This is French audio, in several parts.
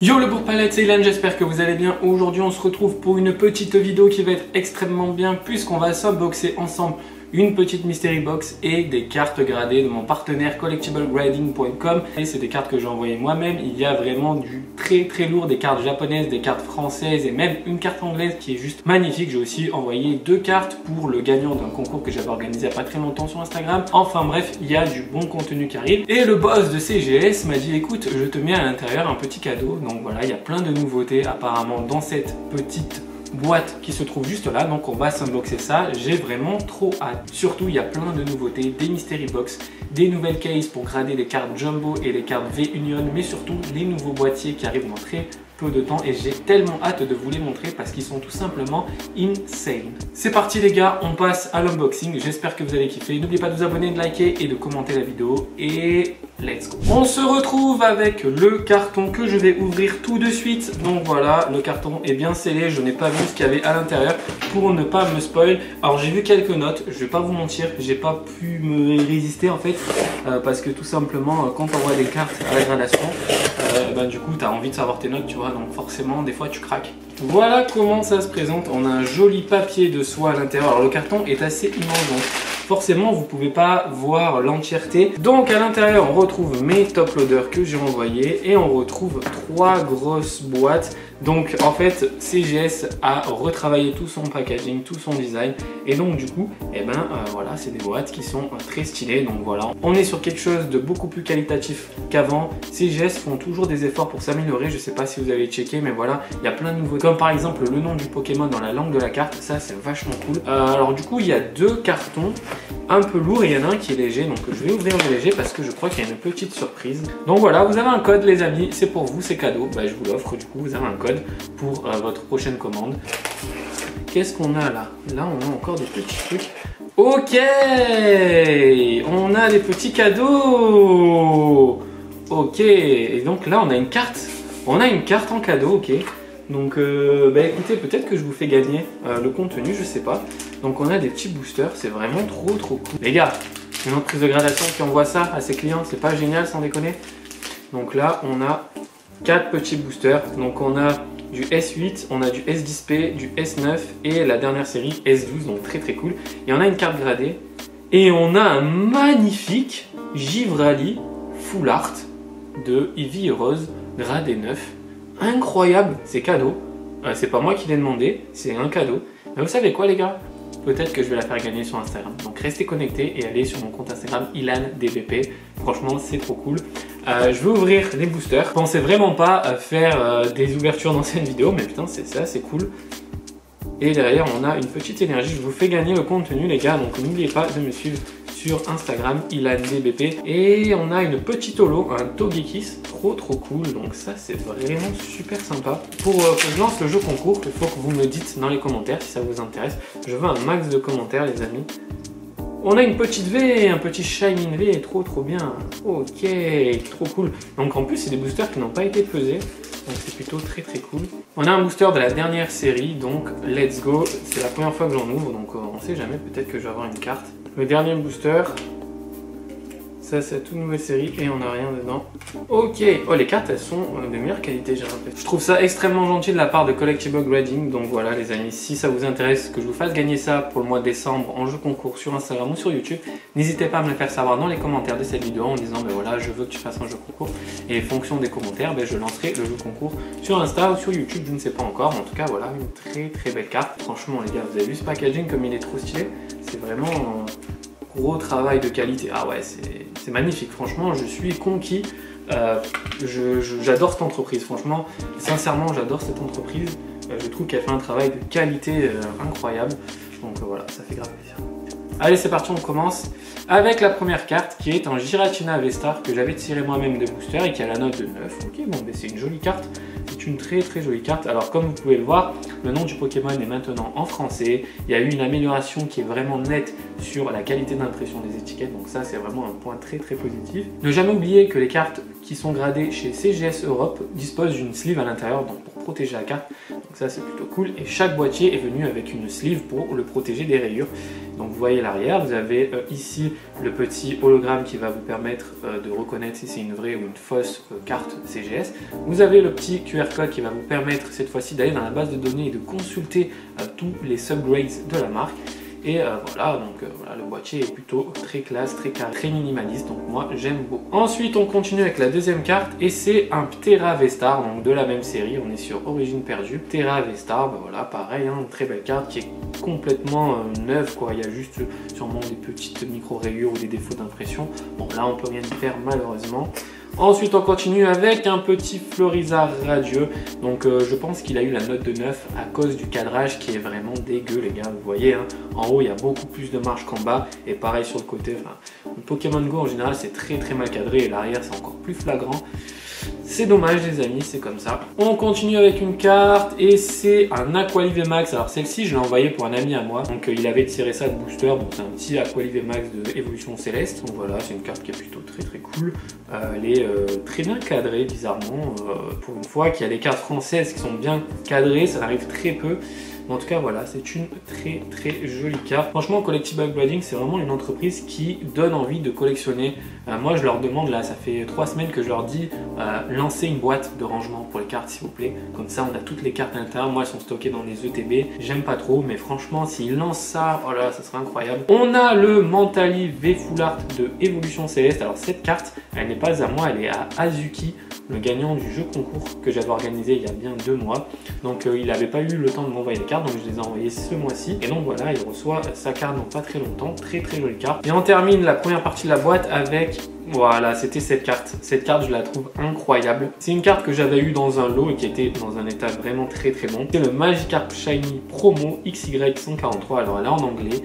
Yo le bourg-palette, c'est Ilan, j'espère que vous allez bien. Aujourd'hui on se retrouve pour une petite vidéo qui va être extrêmement bien puisqu'on va s'unboxer ensemble une petite mystery box et des cartes gradées de mon partenaire collectiblegrading.com. Et c'est des cartes que j'ai envoyées moi-même. Il y a vraiment du très lourd, des cartes japonaises, des cartes françaises et même une carte anglaise qui est juste magnifique. J'ai aussi envoyé deux cartes pour le gagnant d'un concours que j'avais organisé il n'y a pas très longtemps sur Instagram. Enfin bref, il y a du bon contenu qui arrive. Et le boss de CGS m'a dit écoute, je te mets à l'intérieur un petit cadeau. Donc voilà, il y a plein de nouveautés apparemment dans cette petite boîte qui se trouve juste là, donc on va s'unboxer ça. J'ai vraiment trop hâte. Surtout il y a plein de nouveautés, des mystery box, des nouvelles cases pour grader les cartes jumbo et les cartes V-Union, mais surtout les nouveaux boîtiers qui arrivent dans très peu de temps et j'ai tellement hâte de vous les montrer parce qu'ils sont tout simplement insane. C'est parti les gars, on passe à l'unboxing. J'espère que vous allez kiffer. N'oubliez pas de vous abonner, de liker et de commenter la vidéo et let's go. On se retrouve avec le carton que je vais ouvrir tout de suite. Donc voilà, le carton est bien scellé. Je n'ai pas vu ce qu'il y avait à l'intérieur pour ne pas me spoil. Alors j'ai vu quelques notes, je vais pas vous mentir, j'ai pas pu me résister en fait parce que tout simplement quand on voit des cartes à la gradation, du coup tu as envie de savoir tes notes, tu vois, donc forcément des fois tu craques. Voilà comment ça se présente. On a un joli papier de soie à l'intérieur. Alors le carton est assez immense, donc forcément vous pouvez pas voir l'entièreté. Donc à l'intérieur on retrouve mes top loaders que j'ai envoyés et on retrouve trois grosses boîtes. Donc en fait CGS a retravaillé tout son packaging, tout son design et donc du coup voilà, c'est des boîtes qui sont très stylées. Donc voilà, on est sur quelque chose de beaucoup plus qualitatif qu'avant. CGS font toujours des efforts pour s'améliorer. Je sais pas si vous avez checké, mais voilà, il y a plein de nouveautés comme par exemple le nom du Pokémon dans la langue de la carte. Ça c'est vachement cool. Alors du coup il y a deux cartons un peu lourds et il y en a un qui est léger, donc je vais ouvrir le léger parce que je crois qu'il y a une petite surprise. Donc voilà, vous avez un code les amis, c'est pour vous, c'est cadeau, je vous l'offre. Du coup vous avez un code pour votre prochaine commande. Qu'est-ce qu'on a là? Là on a encore des petits trucs. Ok, on a des petits cadeaux. Ok, et donc là on a une carte. On a une carte en cadeau, ok. Donc écoutez, peut-être que je vous fais gagner le contenu, je sais pas. Donc on a des petits boosters, c'est vraiment trop cool. Les gars, une entreprise de gradation qui envoie ça à ses clients, c'est pas génial sans déconner. Donc là on a 4 petits boosters. Donc on a du S8, on a du S10P, du S9 et la dernière série S12, donc très cool. Et on a une carte gradée et on a un magnifique Givrali Full Art de Eevee Rose gradé 9. Incroyable, c'est cadeau. C'est pas moi qui l'ai demandé, c'est un cadeau. Mais vous savez quoi les gars? Peut-être que je vais la faire gagner sur Instagram. Donc restez connectés et allez sur mon compte Instagram IlanDBP. Franchement c'est trop cool. Je vais ouvrir les boosters. Je pensais vraiment pas faire des ouvertures dans cette vidéo, mais putain c'est assez cool. Et derrière on a une petite énergie. Je vous fais gagner le contenu les gars, donc n'oubliez pas de me suivre sur Instagram IlanDBP. Et on a une petite holo, un Togekiss, trop cool. Donc ça c'est vraiment super sympa. Pour que je lance le jeu concours, il faut que vous me dites dans les commentaires si ça vous intéresse. Je veux un max de commentaires les amis. On a une petite V, un petit Shining V, trop bien. Ok, trop cool. Donc en plus c'est des boosters qui n'ont pas été pesés. Donc c'est plutôt très cool. On a un booster de la dernière série, donc let's go. C'est la première fois que j'en ouvre, donc on sait jamais, peut-être que je vais avoir une carte. Le dernier booster, ça c'est la toute nouvelle série et on n'a rien dedans. Ok, oh les cartes elles sont de meilleure qualité j'ai l'impression. Je trouve ça extrêmement gentil de la part de Collectible Grading. Donc voilà les amis, si ça vous intéresse que je vous fasse gagner ça pour le mois de décembre en jeu concours sur Instagram ou sur YouTube, n'hésitez pas à me le faire savoir dans les commentaires de cette vidéo en disant voilà je veux que tu fasses un jeu concours. Et en fonction des commentaires, je lancerai le jeu concours sur Insta ou sur YouTube, je ne sais pas encore. En tout cas voilà, une très belle carte. Franchement les gars, vous avez vu ce packaging comme il est trop stylé? C'est vraiment gros travail de qualité. Ah ouais, c'est magnifique. Franchement, je suis conquis. J'adore cette entreprise. Franchement, sincèrement, j'adore cette entreprise. Je trouve qu'elle fait un travail de qualité incroyable. Donc voilà, ça fait grave plaisir. Allez, c'est parti, on commence avec la première carte qui est un Giratina V-Star que j'avais tiré moi-même de booster et qui a la note de 9. Ok, bon, c'est une jolie carte. C'est une très jolie carte. Alors comme vous pouvez le voir, le nom du Pokémon est maintenant en français. Il y a eu une amélioration qui est vraiment nette sur la qualité d'impression des étiquettes. Donc ça c'est vraiment un point très positif. Ne jamais oublier que les cartes qui sont gradées chez CGS Europe disposent d'une sleeve à l'intérieur donc pour protéger la carte. Donc ça c'est plutôt cool. Et chaque boîtier est venu avec une sleeve pour le protéger des rayures. Donc vous voyez l'arrière, vous avez ici le petit hologramme qui va vous permettre de reconnaître si c'est une vraie ou une fausse carte CGS. Vous avez le petit QR code qui va vous permettre cette fois-ci d'aller dans la base de données et de consulter tous les subgrades de la marque. Et voilà, donc voilà, le boîtier est plutôt très classe, très carré, très minimaliste, donc moi j'aime beaucoup. Ensuite on continue avec la deuxième carte et c'est un Ptera V-Star, donc de la même série, on est sur Origine perdue. Ptera V-Star, ben voilà, pareil, hein, une très belle carte qui est complètement neuve, quoi. Il y a juste sûrement des petites micro-rayures ou des défauts d'impression. Bon là on peut rien y faire malheureusement. Ensuite on continue avec un petit Florizard radieux, donc je pense qu'il a eu la note de 9 à cause du cadrage qui est vraiment dégueu les gars, vous voyez hein. En haut il y a beaucoup plus de marge qu'en bas et pareil sur le côté, enfin, le Pokémon Go en général c'est très mal cadré et l'arrière c'est encore plus flagrant. C'est dommage les amis, c'est comme ça. On continue avec une carte et c'est un Aqualive Max. Alors celle-ci je l'ai envoyée pour un ami à moi. Donc il avait tiré ça de booster. Donc c'est un petit Aqualive Max de Évolution Céleste. Donc voilà, c'est une carte qui est plutôt très cool. Elle est très bien cadrée bizarrement. Pour une fois qu'il y a des cartes françaises qui sont bien cadrées, ça arrive très peu. En tout cas voilà, c'est une très jolie carte. Franchement Collectible Grading c'est vraiment une entreprise qui donne envie de collectionner. Moi je leur demande là, ça fait 3 semaines que je leur dis lancez une boîte de rangement pour les cartes s'il vous plaît. Comme ça on a toutes les cartes à l'intérieur. Moi elles sont stockées dans les ETB. J'aime pas trop mais franchement s'ils lancent ça, oh là ça serait incroyable. On a le Mentali V Full Art de Évolution Céleste. Alors cette carte elle n'est pas à moi, elle est à Azuki, le gagnant du jeu concours que j'avais organisé il y a bien 2 mois. Donc il n'avait pas eu le temps de m'envoyer les cartes, donc je les ai envoyées ce mois-ci. Et donc voilà, il reçoit sa carte dans pas très longtemps, très jolie carte. Et on termine la première partie de la boîte avec, voilà, c'était cette carte. Cette carte, je la trouve incroyable. C'est une carte que j'avais eue dans un lot et qui était dans un état vraiment très bon. C'est le Magikarp Shiny Promo XY143. Alors elle est en anglais.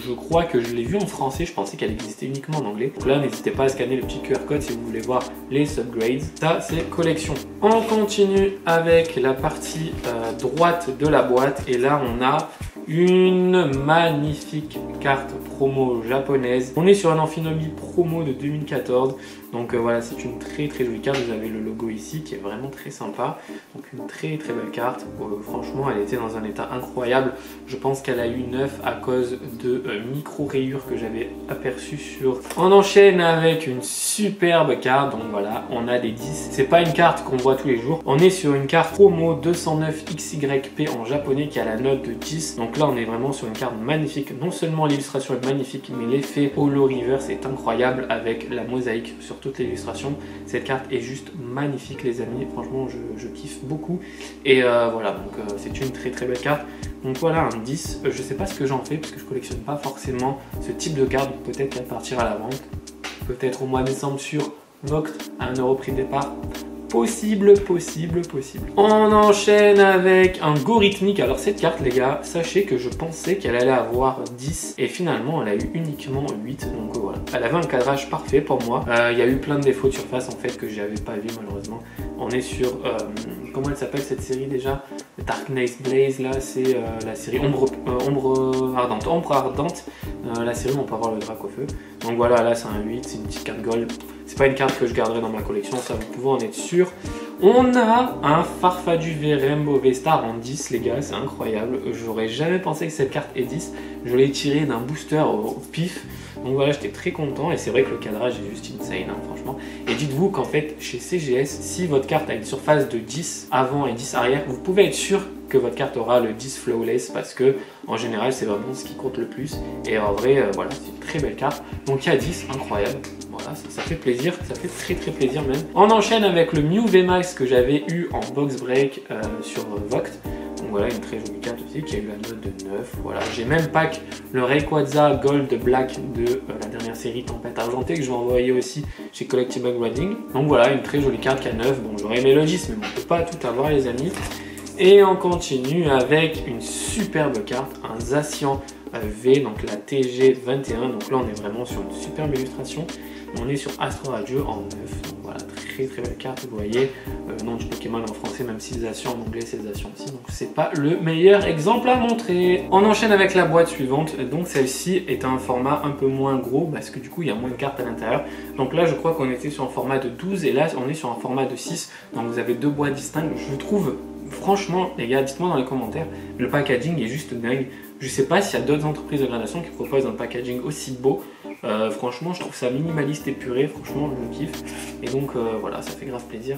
Je crois que je l'ai vue en français, je pensais qu'elle existait uniquement en anglais. Donc là, n'hésitez pas à scanner le petit QR code si vous voulez voir les subgrades. Ça, c'est collection. On continue avec la partie droite de la boîte. Et là, on a une magnifique carte promo japonaise. On est sur un Amphinobi promo de 2014. Donc voilà, c'est une très jolie carte. Vous avez le logo ici qui est vraiment très sympa. Donc une très belle carte. Franchement, elle était dans un état incroyable. Je pense qu'elle a eu 9 à cause de micro-rayures que j'avais aperçues sur... On enchaîne avec une superbe carte. Donc voilà, on a des 10. C'est pas une carte qu'on voit tous les jours. On est sur une carte promo 209 XYP en japonais qui a la note de 10. Donc là, on est vraiment sur une carte magnifique. Non seulement l'illustration est magnifique, mais l'effet Holo Reverse est incroyable avec la mosaïque sur toute l'illustration. Cette carte est juste magnifique les amis. Franchement, je kiffe beaucoup. Et voilà, donc c'est une très belle carte. Donc voilà, un 10. Je sais pas ce que j'en fais parce que je collectionne pas forcément ce type de carte. Peut-être qu'elle partira à la vente. Peut-être au mois de décembre sur Voct à 1 € prix de départ. Possible. On enchaîne avec un Gorhythmic. Alors cette carte les gars, sachez que je pensais qu'elle allait avoir 10 et finalement elle a eu uniquement 8. Donc voilà, elle avait un cadrage parfait pour moi. Il y a eu plein de défauts de surface en fait que j'avais pas vu malheureusement. On est sur, comment elle s'appelle cette série déjà? Dark Knight Blaze là, c'est la série Ombre Ardente. La série où on peut avoir le Dracofeu. Donc voilà, là c'est un 8, c'est une petite carte gold. C'est pas une carte que je garderai dans ma collection, ça vous pouvez en être sûr. On a un Farfadou V Rainbow V-Star en 10 les gars, c'est incroyable. J'aurais jamais pensé que cette carte est 10. Je l'ai tiré d'un booster au pif. Donc voilà, j'étais très content et c'est vrai que le cadrage est juste insane hein, franchement. Et dites-vous qu'en fait chez CGS, si votre carte a une surface de 10 avant et 10 arrière, vous pouvez être sûr que votre carte aura le 10 flawless parce que en général c'est vraiment ce qui compte le plus. Et en vrai voilà, c'est une très belle carte. Donc il y a 10, incroyable. Voilà, ça fait plaisir, ça fait très plaisir même. On enchaîne avec le Mew VMAX que j'avais eu en box break sur Voct. Donc voilà, une très jolie carte aussi qui a eu la note de 9. Voilà, j'ai même pack le Rayquaza Gold Black de la dernière série Tempête Argentée que je vais envoyer aussi chez Collectible Grading. Donc voilà, une très jolie carte qui a 9. Bon, j'aurais aimé le 10, mais bon, on peut pas tout avoir les amis. Et on continue avec une superbe carte, un Zacian V, donc la TG21. Donc là, on est vraiment sur une superbe illustration. On est sur Astro Radio en 9. Donc voilà, très belle carte, vous voyez. Nom du Pokémon en français, même si Zacian en anglais, c'est Zacian aussi. Donc c'est pas le meilleur exemple à montrer. On enchaîne avec la boîte suivante. Donc celle-ci est un format un peu moins gros parce que du coup, il y a moins de cartes à l'intérieur. Donc là, je crois qu'on était sur un format de 12 et là, on est sur un format de 6. Donc vous avez deux boîtes distinctes. Je trouve franchement, les gars, dites-moi dans les commentaires, le packaging est juste dingue. Je sais pas s'il y a d'autres entreprises de gradation qui proposent un packaging aussi beau. Franchement, je trouve ça minimaliste épuré, franchement, je le kiffe. Et donc, voilà, ça fait grave plaisir.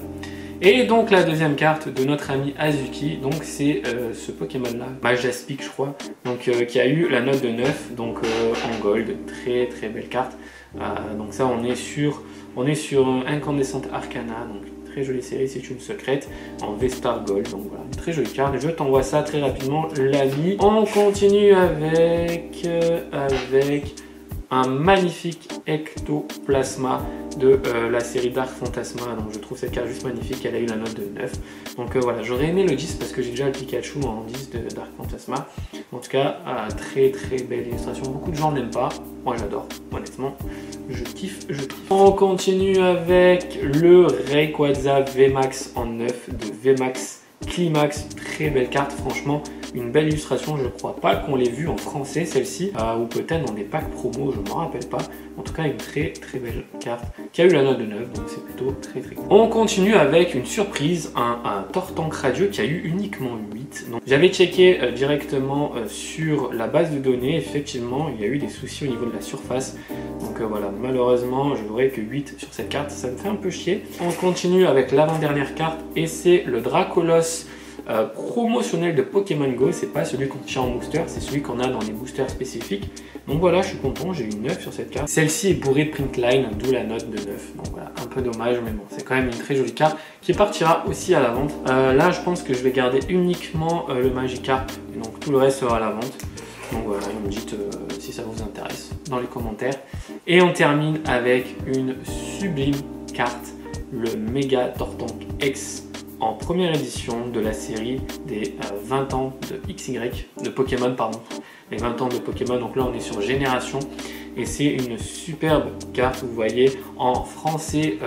Et donc, la deuxième carte de notre ami Azuki, donc c'est ce Pokémon-là, Majaspic, je crois, donc qui a eu la note de 9, donc en gold, très très belle carte. Donc ça, on est sur Incandescente Arcana, donc très jolie série, c'est une secrète en V-Star Gold, donc voilà, une très jolie carte. Je t'envoie ça très rapidement, l'ami. On continue avec un magnifique Ectoplasma de la série Dark Phantasma. Donc je trouve cette carte juste magnifique, elle a eu la note de 9. Donc voilà, j'aurais aimé le 10 parce que j'ai déjà le Pikachu en 10 de Dark Phantasma. En tout cas, très très belle illustration. Beaucoup de gens n'aiment pas, moi j'adore, honnêtement. Je kiffe, je kiffe. On continue avec le Rayquaza VMAX en 9 de VMAX Climax, très belle carte, franchement, une belle illustration. Je crois pas qu'on l'ait vue en français celle-ci, ou peut-être dans des packs promo, je m'en rappelle pas. En tout cas, une très très belle carte qui a eu la note de 9, donc c'est plutôt très très cool. On continue avec une surprise, un Tortank radieux qui a eu uniquement 8. Donc j'avais checké directement sur la base de données, effectivement, il y a eu des soucis au niveau de la surface. Donc voilà, malheureusement, je n'aurai que 8 sur cette carte, ça me fait un peu chier. On continue avec l'avant-dernière carte et c'est le Dracolos promotionnel de Pokémon Go. C'est pas celui qu'on tient en booster, c'est celui qu'on a dans les boosters spécifiques. Donc voilà, je suis content, j'ai eu 9 sur cette carte. Celle-ci est bourrée de print line, d'où la note de 9. Donc voilà, un peu dommage, mais bon, c'est quand même une très jolie carte qui partira aussi à la vente. Là, je pense que je vais garder uniquement le Magikarp, donc tout le reste sera à la vente. Donc voilà, vous me dites si ça vous intéresse dans les commentaires. Et on termine avec une sublime carte, le Mega Tortank X en première édition de la série des 20 ans de XY, de Pokémon, pardon. Les 20 ans de Pokémon, donc là on est sur Génération. Et c'est une superbe carte, vous voyez, en français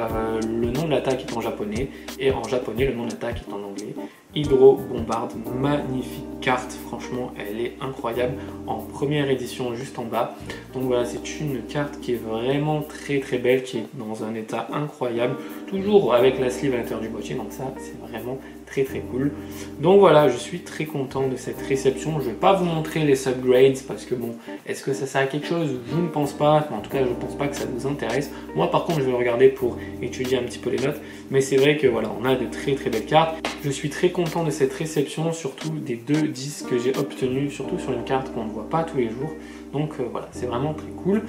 le nom de l'attaque est en japonais et en japonais le nom de l'attaque est en anglais. Hydro Bombarde, magnifique carte, franchement elle est incroyable, en première édition juste en bas. Donc voilà, c'est une carte qui est vraiment très très belle, qui est dans un état incroyable, toujours avec la sleeve à l'intérieur du boîtier, donc ça c'est vraiment très très cool. Donc voilà, je suis très content de cette réception. Je ne vais pas vous montrer les subgrades parce que bon, est-ce que ça sert à quelque chose? Je ne pense pas, en tout cas je ne pense pas que ça vous intéresse. Moi par contre je vais le regarder pour étudier un petit peu les notes, mais c'est vrai que voilà, on a de très très belles cartes. Je suis très content de cette réception, surtout des 2 disques que j'ai obtenus, surtout sur une carte qu'on ne voit pas tous les jours. Donc voilà, c'est vraiment très cool.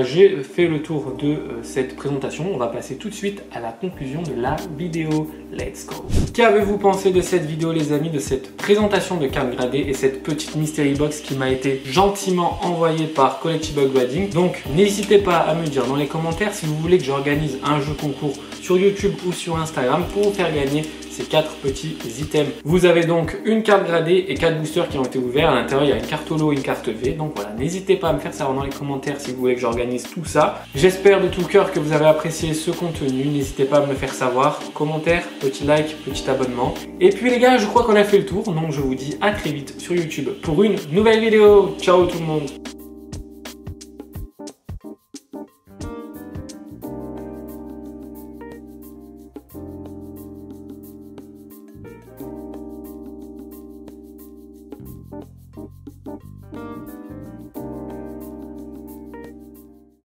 J'ai fait le tour de cette présentation. On va passer tout de suite à la conclusion de la vidéo. Let's go! Qu'avez-vous pensé de cette vidéo les amis, de cette présentation de cartes gradées et cette petite mystery box qui m'a été gentiment envoyée par Collectible Grading? Donc n'hésitez pas à me dire dans les commentaires si vous voulez que j'organise un jeu concours sur YouTube ou sur Instagram pour vous faire gagner ces 4 petits items. Vous avez donc une carte gradée et 4 boosters qui ont été ouverts. À l'intérieur, il y a une carte holo et une carte V. Donc voilà, n'hésitez pas à me faire savoir dans les commentaires si vous voulez que j'organise tout ça. J'espère de tout cœur que vous avez apprécié ce contenu. N'hésitez pas à me le faire savoir. Commentaire, petit like, petit abonnement. Et puis les gars, je crois qu'on a fait le tour. Donc je vous dis à très vite sur YouTube pour une nouvelle vidéo. Ciao tout le monde!